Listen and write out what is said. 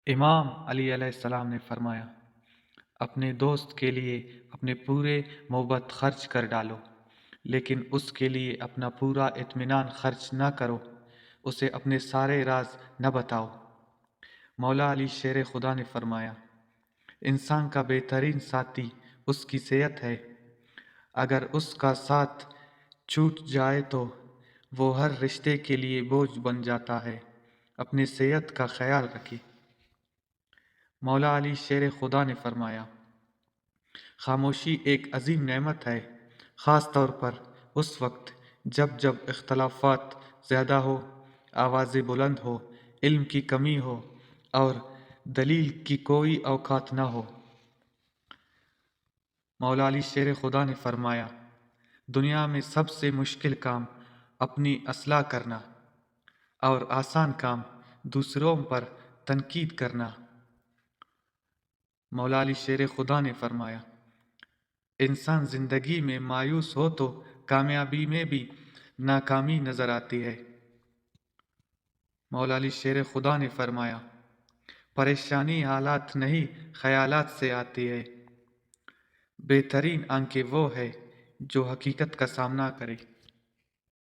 امام علی علیہ السلام نے فرمایا، اپنے دوست کے لیے اپنے پورے محبت خرچ کر ڈالو، لیکن اس کے لیے اپنا پورا اطمینان خرچ نہ کرو، اسے اپنے سارے راز نہ بتاؤ۔ مولا علی شیر خدا نے فرمایا، انسان کا بہترین ساتھی اس کی صحت ہے، اگر اس کا ساتھ چھوٹ جائے تو وہ ہر رشتے کے لیے بوجھ بن جاتا ہے۔ اپنی صحت کا خیال رکھیں۔ مولا علی شیر خدا نے فرمایا، خاموشی ایک عظیم نعمت ہے، خاص طور پر اس وقت جب اختلافات زیادہ ہو، آوازیں بلند ہو، علم کی کمی ہو اور دلیل کی کوئی اوقات نہ ہو۔ مولا علی شیر خدا نے فرمایا، دنیا میں سب سے مشکل کام اپنی اصلاح کرنا اور آسان کام دوسروں پر تنقید کرنا۔ مولا علی شیر خدا نے فرمایا، انسان زندگی میں مایوس ہو تو کامیابی میں بھی ناکامی نظر آتی ہے۔ مولا علی شیر خدا نے فرمایا، پریشانی حالات نہیں خیالات سے آتی ہے۔ بہترین آنکھیں وہ ہے جو حقیقت کا سامنا کرے۔